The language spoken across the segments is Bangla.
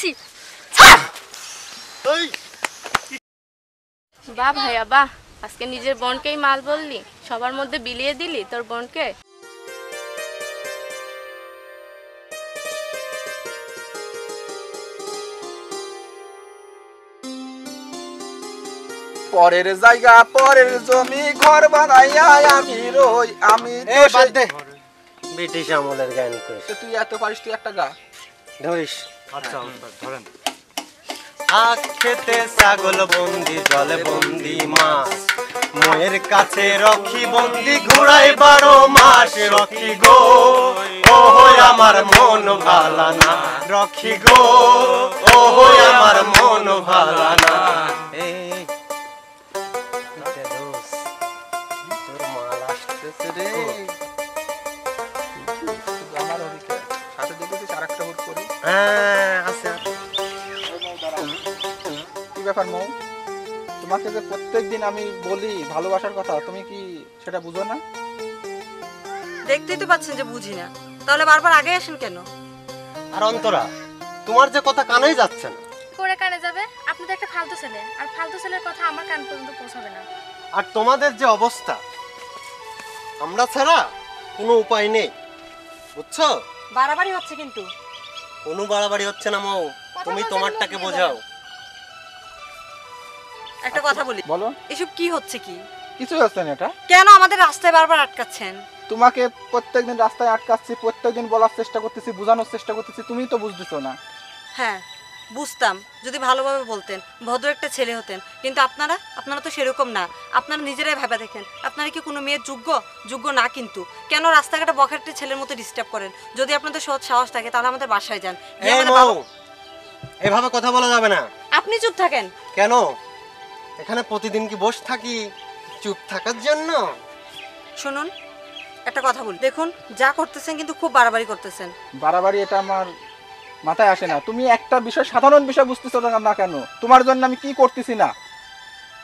দেখাচ্ছি। ছাড়। বাহ ভাইয়া বাহ, আজকে নিজের বোনকেই মাল বললি, সবার মধ্যে বিলিয়ে দিলি তোর বোনকে। পরের জায়গা পরের জমি ঘর বানাইয়া আমি রই আমি ব্রিটিশ আমলের গান করিস তুই এত পারিস, তুই একটা গা ধরিস। আচ্ছা ধরেন। আখ খেতে ছাগল বন্দি, জলে বন্দি মাছ, ময়ের কাছে রক্ষী বন্দি, ঘুরাই 12 মাস। রক্ষী গো ও আমার মন ভালা না, রক্ষী গো ও আমার মন ভালা না। তোর মাল আসতেছে রে। আমার ওদিকে সাথে দেখেছিস আর একটা হুট করি। হ্যাঁ আছে। কি ব্যাপার মৌ, তোমাকে যে প্রত্যেকদিন আমি বলি ভালোবাসার কথা, তুমি কি সেটা বুঝো না? দেখতেই তো পাচ্ছেন যে বুঝি না, তাহলে বারবার আগে আসেন কেন? আর অন্তরা, তোমার যে কথা কানেই যাচ্ছে না। করে কানে যাবে? আপনি তো একটা ফালতু ছেলে, আর ফালতু ছেলের কথা আমার কান পর্যন্ত পৌঁছাবে না। আর তোমাদের যে অবস্থা, আমরা ছাড়া কোনো উপায় নেই, বুঝছো? বাড়াবাড়ি হচ্ছে কিন্তু। কোনো বাড়াবাড়ি হচ্ছে না মৌ, তুমি তোমারটাকে বোঝাও। একটা কথা বলি, বলো। এসব কি হচ্ছে? কি কিছু হচ্ছে না। এটা কেন আমাদের রাস্তায় বারবার আটকাচ্ছেন? তোমাকে প্রত্যেকদিন রাস্তায় আটকাচ্ছি, প্রত্যেকদিন বলার চেষ্টা করতেছি, বোঝানোর চেষ্টা করতেছি, তুমি তো বুঝতেছো না। হ্যাঁ বুঝতাম যদি ভালোভাবে বলতেন, ভদ্র একটা ছেলে হতেন, কিন্তু আপনারা তো সেরকম না। আপনারা নিজেরাই ভেবে দেখেন, আপনারা কি কোনো মেয়ের যোগ্য না। কিন্তু কেন রাস্তাঘাটে বখাটে ছেলের মতো ডিস্টার্ব করেন? যদি আপনাদের সহজ সাহস থাকে তাহলে আমাদের বাসায় যান। এভাবে কথা বলা যাবে না। আপনি চুপ থাকেন কেন? এখানে প্রতিদিন কি বসে থাকি চুপ থাকার জন্য? শুনুন একটা কথা বলি, দেখুন যা করতেছেন কিন্তু খুব বাড়াবাড়ি করতেছেন। বাড়াবাড়ি এটা আমার মাথায় আসে না। তুমি একটা বিষয়, সাধারণ বিষয় বুঝতেছো না কেন? তোমার জন্য আমি কি করতেছি না?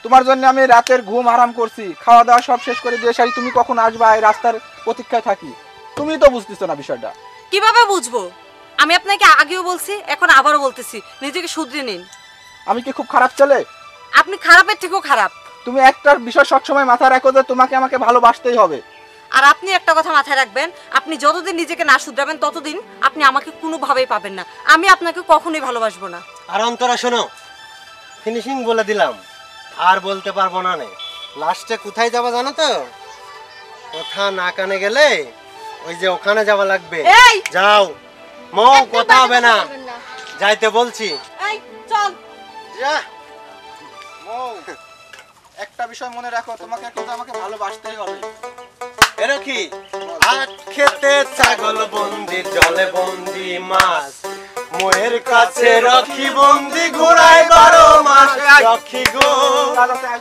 তোমার জন্য আমি রাতের ঘুম আরাম করছি, খাওয়া দাওয়া সব শেষ করে দিয়ে সারি, তুমি কখন আসবা এই রাস্তার প্রতীক্ষায় থাকি। তুমি তো বুঝতেছো না বিষয়টা। কিভাবে বুঝবো? আমি আপনাকে আগেও বলছি, এখন আবারও বলতেছি, নিজেকে শুধরে নিন। আমি কি খুব খারাপ ছেলে? আপনি খারাপের থেকেও খারাপ। তুমি একটা বিষয় সবসময় মাথায় রাখো যে তোমাকে আমাকে ভালোবাসতেই হবে। আর আপনি একটা কথা মাথায় রাখবেন, আপনি যতদিন নিজেকে না শুধরাবেন ততদিন আপনি আমাকে কোনোভাবেই পাবেন না। আমি আপনাকে কখনোই ভালোবাসবো না। আর অন্তরা শোনো, ফিনিশিং বলে দিলাম, আর বলতে পারবো না। লাস্টে কোথায় যাবা জানো তো? কথা না কানে গেলে ওই যে ওখানে যাওয়া লাগবে। যাও মৌ, কথা হবে না, যাইতে বলছি। এই চল। মৌ, একটা বিষয় মনে রাখো, তোমাকে কিন্তু আমাকে ভালোবাসতেই হবে। এরা কি? আখ খেতে ছাগল বন্দি, জলে বন্দি মাছ, ময়ের কাছে রক্ষী বন্দি, ঘোড়ায় 12 মাস। রক্ষী গো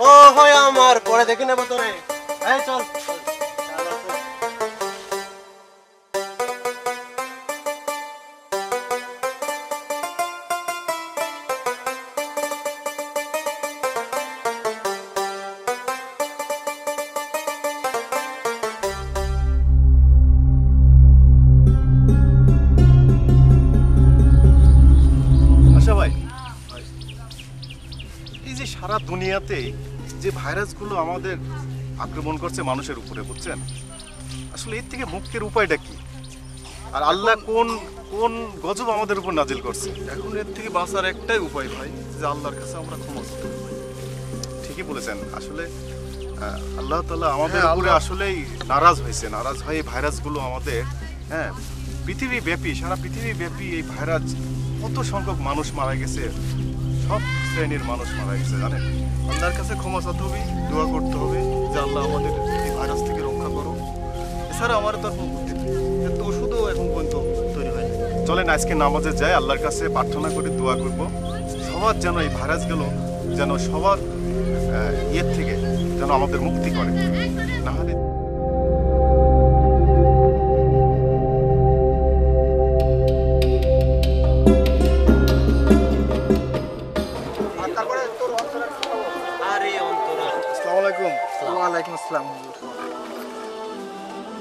ও হয় আমার, পরে দেখে নেবো তোরে। এই চল। সারা দুনিয়াতে যে ভাইরাসগুলো আমাদের আক্রমণ করছে মানুষের উপরে, বুঝছেন? আসলে এর থেকে মুক্তির উপায়টা কি? আর আল্লাহ কোন কোন গজব আমাদের উপর নাজিল করছে? এখন এর থেকে বাঁচার একটাই উপায় ভাই, যে আল্লাহর কাছে আমরা ক্ষমা চাই। ঠিকই বলেছেন। আসলে আল্লাহ তাআলা আমাদের উপরে আসলেই নারাজ হয়েছে। নারাজ হয়ে এই ভাইরাসগুলো আমাদের পৃথিবীব্যাপী, সারা পৃথিবীব্যাপী এই ভাইরাস, কত সংখ্যক মানুষ মারা গেছে, সব শ্রেণীর মানুষ মারা গেছে, জানেন? আল্লাহর কাছে ক্ষমা চাইতে হবে, দোয়া করতে হবে যে আল্লাহ আমাদের এই ভাইরাস থেকে রক্ষা করো। এছাড়া আমার তো আর কোনো বুদ্ধি নেই, তো ওষুধও এখন পর্যন্ত তৈরি হয়নি। চলেন আজকে নামাজে যাই, আল্লাহর কাছে প্রার্থনা করে দোয়া করব সবার যেন এই ভাইরাসগুলো যেন সবার ইয়ের থেকে যেন আমাদের মুক্তি করে, না হলে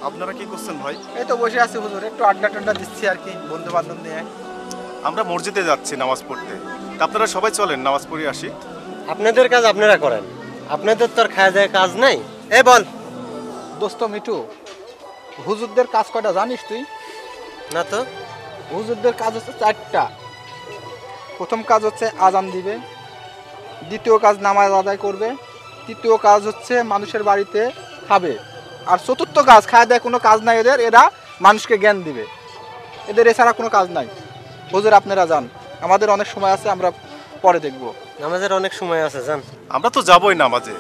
আপনারা কি করছেন ভাই? এই তো বসে আছি হুজুর, একটু আড্ডা টাড্ডা দিচ্ছি আর কি, বন্ধু বান্ধব নিয়ে। আমরা মসজিদে যাচ্ছি নামাজ পড়তে, তা আপনারা সবাই চলেন নামাজ পড়ে আসি। আপনাদের কাজ আপনারা করেন, আপনাদের তো আর খাওয়া দাওয়ার কাজ নাই। এ বল। দোস্ত মিঠু, হুজুরদের কাজ কয়টা জানিস তুই? না তো। হুজুরদের কাজ হচ্ছে 4টা। প্রথম কাজ হচ্ছে আজান দিবে, দ্বিতীয় কাজ নামাজ আদায় করবে, তৃতীয় কাজ হচ্ছে মানুষের বাড়িতে খাবে, আর চতুর্থ কাজ খাওয়া দাওয়া কোনো কাজ নাই এদের, এরা মানুষকে জ্ঞান দিবে। এদের এছাড়া কোনো কাজ নাই। হুজুর আপনারা যান, আমাদের অনেক সময় আছে, আমরা পরে দেখব। নামাজের অনেক সময় আছে, জান। আমরা তো যাবই নামাজে।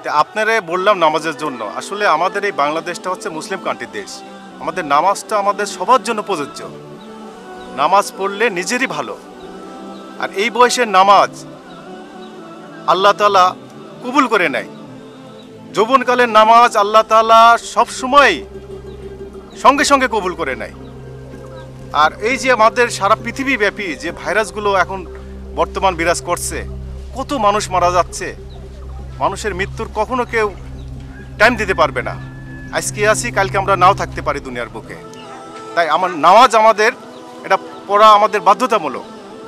তা আপনারা বললাম নামাজের জন্য, আসলে আমাদের এই বাংলাদেশটা হচ্ছে মুসলিম কান্ট্রির দেশ। আমাদের নামাজটা আমাদের সবার জন্য প্রযোজ্য। নামাজ পড়লে নিজেরই ভালো। আর এই বয়সের নামাজ আল্লাহ তাআলা কবুল করে নেয়। যৌবনকালের নামাজ আল্লাহ তাআলা সবসময় সঙ্গে সঙ্গে কবুল করে নেয়। আর এই যে আমাদের সারা পৃথিবী ব্যাপী যে ভাইরাসগুলো এখন বর্তমান বিরাজ করছে, কত মানুষ মারা যাচ্ছে, মানুষের মৃত্যুর কখনো কেউ টাইম দিতে পারবে না। আজকে আছি, কালকে আমরা নাও থাকতে পারি দুনিয়ার বুকে। তাই আমার নামাজ আমাদের এটা পড়া আমাদের বাধ্যতামূলক।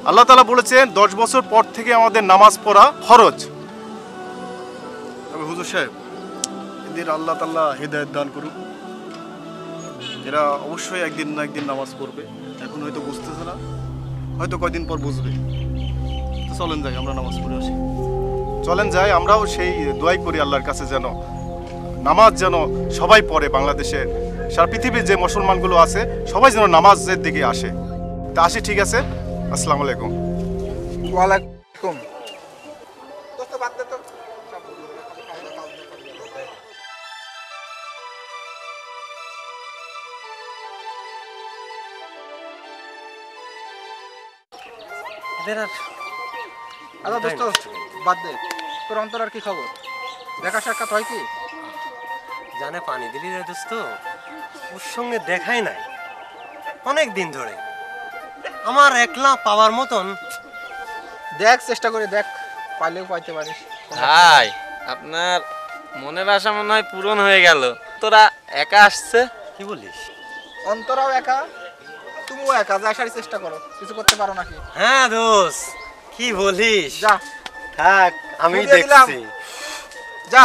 আল্লাহ তাআলা বলেছেন 10 বছর পর থেকে আমাদের নামাজ পড়া ফরজ। তবে হুজুর সাহেব, এদের আল্লাহ তাআলা হেদায়েত দান করুক। এরা অবশ্যই একদিন না একদিন নামাজ পড়বে। এখন হয়তো বুঝতেছে না, হয়তো কয়দিন পর বুঝবে। তো চলেন যাই, আমরা নামাজ পড়ে আসি। চলেন যাই, আমরাও সেই দোয়াই করি আল্লাহর কাছে যেন নামাজ যেন সবাই পড়ে। বাংলাদেশের সারা পৃথিবীর যে মুসলমানগুলো আছে সবাই যেন নামাজের দিকে আসে। তা আসি, ঠিক আছে, আসসালামু আলাইকুম। ওয়ালাইকুম। দোস্ত বাদ দে তো। এদের আর আচ্ছা দোস্ত বাদ দে, তোর অন্তর আর কি খবর? দেখা সাক্ষাৎ হয় কি? জানে পানি দিলি রে দোস্ত, ওর সঙ্গে দেখাই নাই অনেক দিন ধরে। আমার একলা পাওয়ার মতন। দেখ, চেষ্টা করে দেখ, পাইলেও পাইতে পারিস। ভাই, আপনার মনের আশা মনে হয় পূরণ হয়ে গেল। তোরা একা আসছে। কি বলিস? অন্তরাও একা, তুমিও একা, যা আসার চেষ্টা করো, কিছু করতে পারো নাকি? হ্যাঁ দোষ, কি বলিস? যা থাক, আমি বুঝিয়ে দিলাম। দেখছি। যা।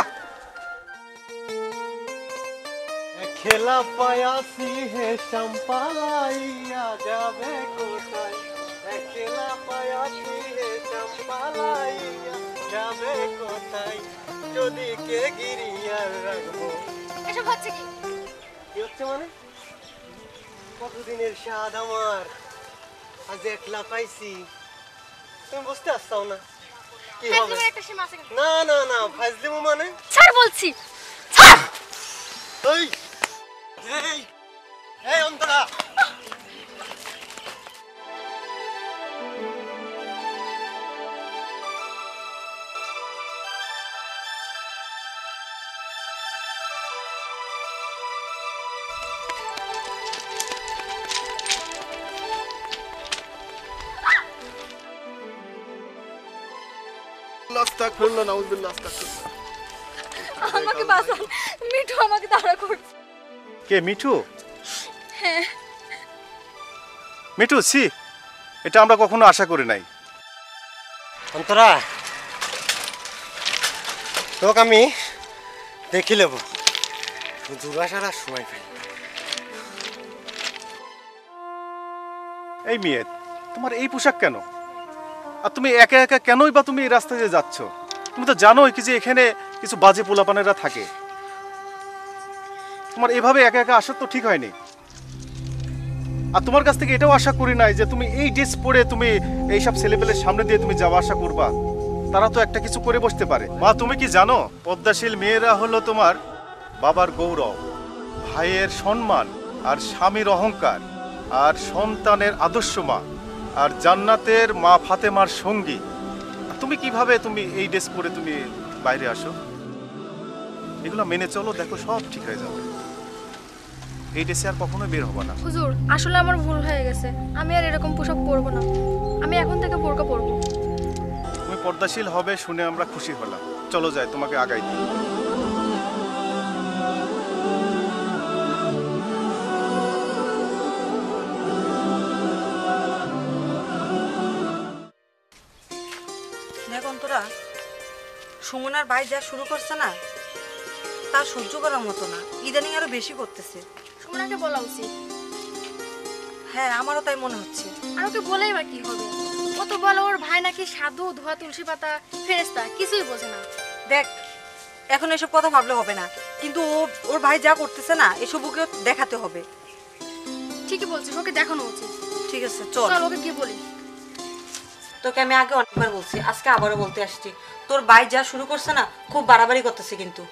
খেলা পায়াসি হে চম্পালাইয়া যাবে কোথায়? খেলা পায়াসি হে চম্পালাইয়া যাবে কোথায়? যদি কে গিরিয়ার রাখবো। এসব হচ্ছে কি? কি হচ্ছে মানে? কতদিনের স্বাদ আমার, আজ একলা পাইছি। তুমি বুঝতে আসছো না কি হবে? ফেসবুকে একটা সীমা আছে কিন্তু। না না না, ফাজলিমু মানে? ছাড় বলছি, ছাড়। এই এই এই অন্তরা, আস্তাগফিরুল্লাহ, নাউযুবিল্লাহ, আস্তাগফিরুল্লাহ। আমাকে বাঁচান, মিঠু আমাকে তাড়া করছে। কে মিঠু? মিঠু, ছি, এটা আমরা কখনো আশা করি নাই। অন্তরা, তোকে আমি দেখি নেব, দুরাশার আর সময় পাই। এই মেয়ে, তোমার এই পোশাক কেন? আর তুমি একা একা কেনই বা তুমি এই রাস্তায় যে যাচ্ছ? তুমি তো জানোই কি যে এখানে কিছু বাজে পোলাপানেরা থাকে। তোমার এভাবে একা একা আসা তো ঠিক হয়নি। আর তোমার কাছ থেকে এটাও আশা করি নাই যে তুমি এই ড্রেস পরে তুমি এইসব ছেলেপেলের সামনে দিয়ে তুমি যাওয়া আসা করবা। তারা তো একটা কিছু করে বসতে পারে। মা, তুমি কি জানো পদ্মাশীল মেয়েরা হলো তোমার বাবার গৌরব, ভাইয়ের সম্মান, আর স্বামীর অহংকার, আর সন্তানের আদর্শ মা, আর জান্নাতের মা ফাতেমার সঙ্গী। তুমি কিভাবে তুমি এই ড্রেস পরে তুমি বাইরে আসো? এগুলো মেনে চলো, দেখো সব ঠিক হয়ে যাবে। এই ড্রেসে আর কখনো বের হবো না। হুজুর, আসলে আমার ভুল হয়ে গেছে, আমি আর এরকম পোশাক পরবো না। আমি এখন থেকে বোরকা পরবো। তুমি পর্দাশীল হবে শুনে আমরা খুশি হলাম। চলো যাই, তোমাকে আগাই দিই। সুমনার ভাই যা শুরু করছে না তার সহ্য করার মতো না, ইদানিং আরো বেশি করতেছে। সুমনাকে বলা উচিত। হ্যাঁ, আমারও তাই মনে হচ্ছে। আর ওকে বলেই বা কি হবে? ও তো বলে ওর ভাই নাকি সাধু, ধোয়া তুলসী পাতা, ফেরেশতা, কিছুই বোঝে না। দেখ, এখন এসব কথা ভাবলে হবে না, কিন্তু ওর ভাই যা করতেছে না এসব ওকে দেখাতে হবে। ঠিকই বলছিস, ওকে দেখানো উচিত। ঠিক আছে, চল। চল ওকে গিয়ে বলি। তোকে আমি আগে অনেকবার বলছি, আজকে আবারও বলতে আসছি, তোর ভাই যা শুরু করছে না খুব বাড়াবাড়ি করতেছে কিন্তু।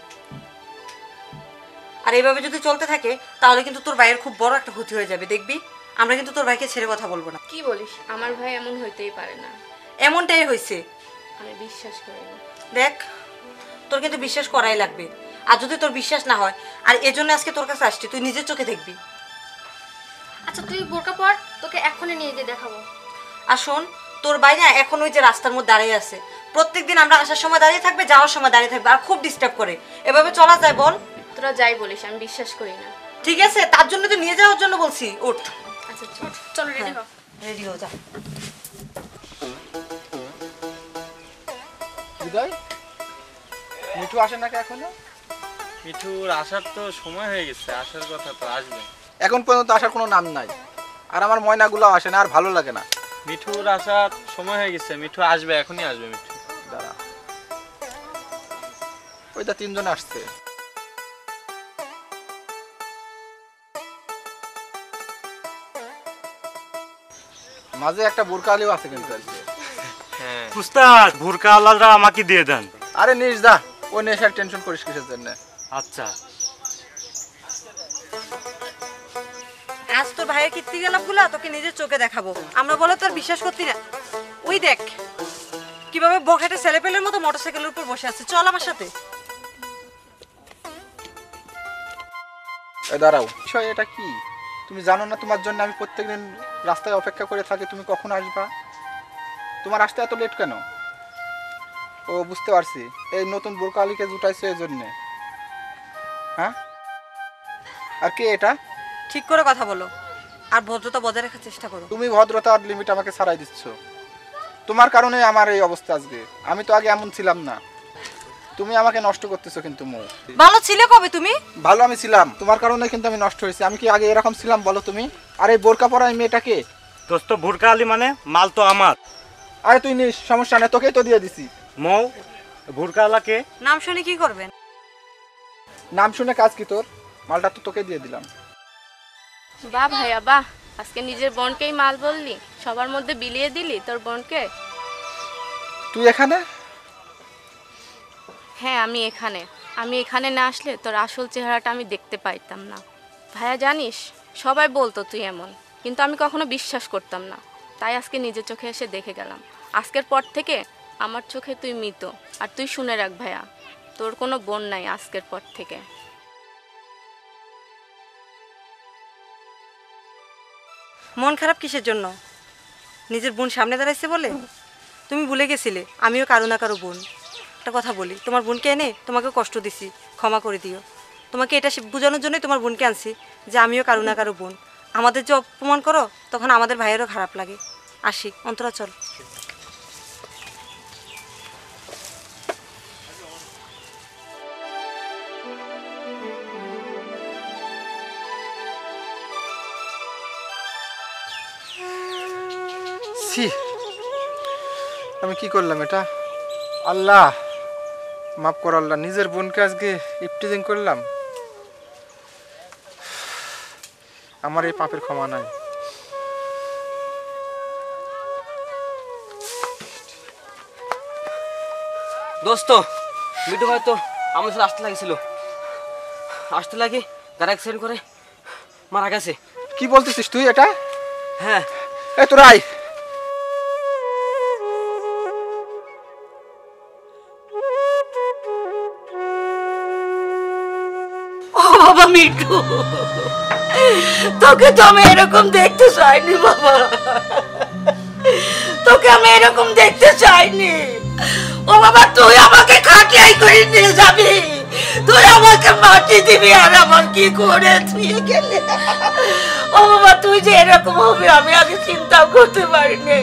আর এইভাবে যদি চলতে থাকে তাহলে কিন্তু তোর ভাইয়ের খুব বড় একটা ক্ষতি হয়ে যাবে, দেখবি। আমরা কিন্তু তোর ভাইকে ছেড়ে কথা বলবো না। কি বলিস? আমার ভাই এমন হইতেই পারে না। এমনটাই হয়েছে, আমি বিশ্বাস করি না। দেখ, তোর কিন্তু বিশ্বাস করাই লাগবে। আর যদি তোর বিশ্বাস না হয়, আর এজন্য আজকে তোর কাছে আসছি, তুই নিজের চোখে দেখবি। আচ্ছা তুই বোরকা পর, তোকে এখনই নিয়ে গিয়ে দেখাবো। আর শোন, তোর ভাই না এখন ওই যে রাস্তার মধ্যে দাঁড়িয়ে আছে, প্রত্যেকদিন আমরা আসার সময় দাঁড়িয়ে থাকবে, যাওয়ার সময় দাঁড়িয়ে থাকবে, আর খুব ডিস্টার্ব করে। এভাবে চলা যায় বল? তোরা যাই বলিস, আমি বিশ্বাস করি না। ঠিক আছে, তার জন্য তো নিয়ে যাওয়ার জন্য বলছি। ওঠ। আচ্ছা চলো রেডি হও। রেডি হও, যা। হৃদয়, মিঠু আসে নাকি এখনো? মিঠুর আসার তো সময় হয়ে গেছে, আসার কথা তো আসবে। এখন পর্যন্ত আসার কোনো নাম নাই। আর আমার ময়নাগুলো আসে না, আর ভালো লাগে না। মিঠুর আসার সময় হয়ে গেছে, মিঠু আসবে, এখনই আসবে মিঠু। দাঁড়া, ওইটা 3 জন আসছে। মাঝে একটা বোরকালিও আছে কিন্তু আজকে। হ্যাঁ উস্তাদ, ভুরকা আল্লাহরা আমাকে দিয়ে দেন। আরে নিস যা, ও নেশার টেনশন করিস কিসের জন্য? আচ্ছা, আজ তোর ভাইয়ের কীর্তিকলাপগুলো তোকে নিজের চোখে দেখাবো। আমরা বলে তোর বিশ্বাস করতি না। ওই দেখ কিভাবে বখাটে ছেলেপেলের মতো মোটরসাইকেলের উপর বসে আছে। চল আমার সাথে। দাঁড়াও, বিষয় এটা কি? তুমি জানো না তোমার জন্য আমি প্রত্যেকদিন রাস্তায় অপেক্ষা করে থাকি, তুমি কখন আসবা? তোমার আসতে এত লেট কেন? ও বুঝতে পারছি, এই নতুন বোরকালিকে জুটাইছো এই জন্যে। হ্যাঁ, আর কে এটা? ঠিক করে কথা বলো, আর ভদ্রতা বজায় রাখার চেষ্টা করো। তুমি ভদ্রতার লিমিট আমাকে ছাড়াই দিচ্ছ। তোমার কারণে আমার এই অবস্থা আজকে। আমি তো আগে এমন ছিলাম না, তুমি আমাকে নষ্ট করতেছো। কিন্তু ভালো ছিলে কবে তুমি? ভালো আমি ছিলাম, তোমার কারণে কিন্তু আমি নষ্ট হয়েছি। আমি কি আগে এরকম ছিলাম বলো তুমি? আর এই বোরকা পরা এই মেয়েটাকে? দোস্ত, ভুরকা আলী মানে মাল তো আমার। আরে তুই নিস, সমস্যা নেই, তোকেই তো দিয়ে দিছি। মৌ, ভুরকা আলাকে নাম শুনে কি করবেন? নাম শুনে কাজ কি তোর? মালটা তো তোকে দিয়ে দিলাম। বাহ ভাইয়া বাহ, আজকে নিজের বোনকেই মাল বললি, সবার মধ্যে বিলিয়ে দিলি তোর বোনকে। তুই এখানে? হ্যাঁ আমি এখানে না আসলে তোর আসল চেহারাটা আমি দেখতে পাইতাম না। ভাইয়া জানিস, সবাই বলতো তুই এমন, কিন্তু আমি কখনো বিশ্বাস করতাম না। তাই আজকে নিজের চোখে এসে দেখে গেলাম। আজকের পর থেকে আমার চোখে তুই মৃত। আর তুই শুনে রাখ ভাইয়া, তোর কোনো বোন নাই আজকের পর থেকে। মন খারাপ কিসের জন্য? নিজের বোন সামনে দাঁড়াইছে বলে? তুমি ভুলে গেছিলে আমিও কারো না কারো বোন। একটা কথা বলি, তোমার বোনকে এনে তোমাকে কষ্ট দিছি, ক্ষমা করে দিও। তোমাকে এটা বোঝানোর জন্যই তোমার বোনকে আনছি যে আমিও কারো না কারো বোন। আমাদের যে অপমান করো তখন আমাদের ভাইয়েরও খারাপ লাগে। আসি, অন্তরা চল। আমি কি করলাম এটা? আল্লাহ মাফ কর আল্লাহ, নিজের বোনকে আজকে ইফটিজিং করলাম। আমার এই পাপের ক্ষমা নাই। দোস্ত, মিঠু ভাই তো আমার সাথে আসতে লাগছিল, আসতে লাগে গাড়ি অ্যাক্সিডেন্ট করে মারা গেছে। কি বলতেছিস তুই এটা? হ্যাঁ। এ তোরা আয়। ও বাবা মিঠু, তোকে তো আমি এরকম দেখতে চাইনি বাবা, তোকে আমি এরকম দেখতে চাইনি। ও বাবা, তুই আমাকে খাটিয়াই করে নিয়ে যাবি, তুই আমাকে মাটি দিবি, আর আমার কি করে তুই গেলে। ও বাবা, তুই যে এরকম হবে আমি আগে চিন্তা করতে পারিনি।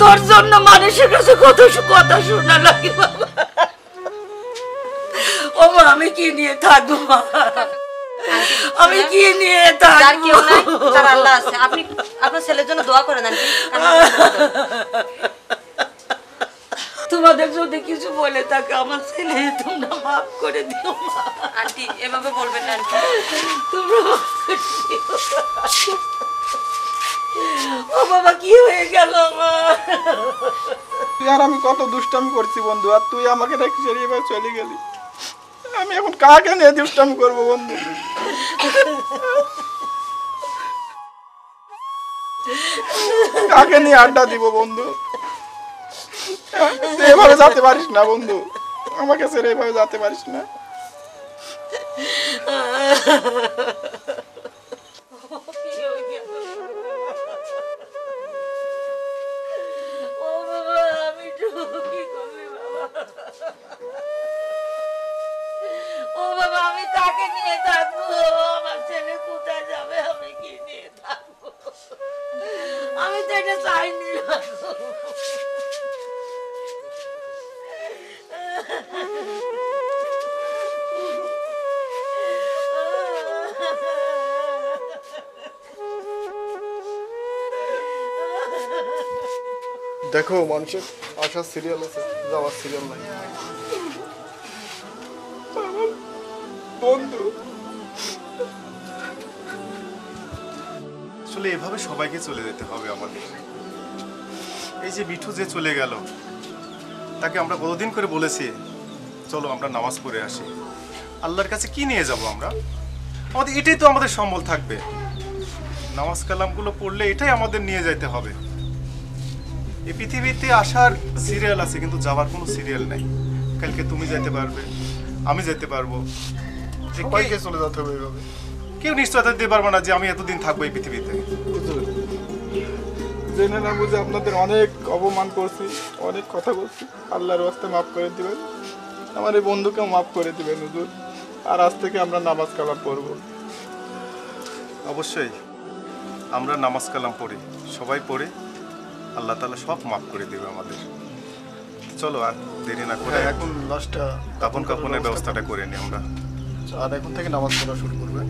তোর জন্য মানুষের কাছে কত কথা শোনা লাগে বাবা। ও মা আমি কি নিয়ে থাকবো মা, আমি কি নিয়ে যার থাকবো? কেউ নাই তার আল্লাহ আছে। আপনি আপনার ছেলের জন্য দোয়া করেন আন্টি। তোমাদের যদি কিছু বলে থাকে আমার ছেলে তোমরা মাফ করে দিও মা। আন্টি এভাবে বলবেন না আন্টি। তোমরা মাফ করে দিও। ও বাবা কি হয়ে গেল আমার? তুই আর আমি কত দুষ্টামি করছি বন্ধু, আর তুই আমাকে রেখে সেরিয়ে এবার চলে গেলি। আমি এখন কাকে নিয়ে দুষ্টামি করবো বন্ধু? কাকে নিয়ে আড্ডা দিব বন্ধু? তুই এভাবে যেতে পারিস না বন্ধু, আমাকে ছেড়ে এভাবে যেতে পারিস না। ও বাবা আমি তো কি করবি বাবা? ও বাবা আমি কাকে নিয়ে থাকবো? আমার ছেলে কোথায় যাবে? আমি কি নিয়ে থাকবো? আমি তো এটা চাইনি। দেখো মানুষের আসার সিরিয়াল আছে, যাওয়ার সিরিয়াল নাই। বন্ধু আসলে এভাবে সবাইকে চলে যেতে হবে আমাদের। এই যে মিঠু যে চলে গেল, তাকে আমরা কতদিন করে বলেছি চলো আমরা নামাজ পড়ে আসি। আল্লাহর কাছে কি নিয়ে যাব আমরা? আমাদের এটাই তো আমাদের সম্বল থাকবে। নামাজ কালামগুলো পড়লে এটাই আমাদের নিয়ে যাইতে হবে। এই পৃথিবীতে আসার সিরিয়াল আছে কিন্তু যাওয়ার কোনো সিরিয়াল নাই। কালকে তুমি যেতে পারবে, আমি যেতে পারবো, সবাইকে চলে যেতে হবে এইভাবে। কেউ নিশ্চয়তা দিতে পারবো না যে আমি এতদিন থাকবো এই পৃথিবীতে। জেনে না বুঝে আপনাদের অনেক অপমান করছি, অনেক কথা বলছি। আল্লাহর ওয়াস্তে মাফ করে দিবেন, আমার এই বন্ধুকেও মাফ করে দিবেন হুজুর। আর আজ থেকে আমরা নামাজ কালাম পড়বো। অবশ্যই আমরা নামাজ কালাম পড়ি, সবাই পড়ে আল্লাহ তাআলা সব মাফ করে দেবে আমাদের। চলো আর দেরি না করে এখন লাস্টটা কাপনের ব্যবস্থাটা করে নিই আমরা। আর এখন থেকে নামাজ পড়া শুরু করবে।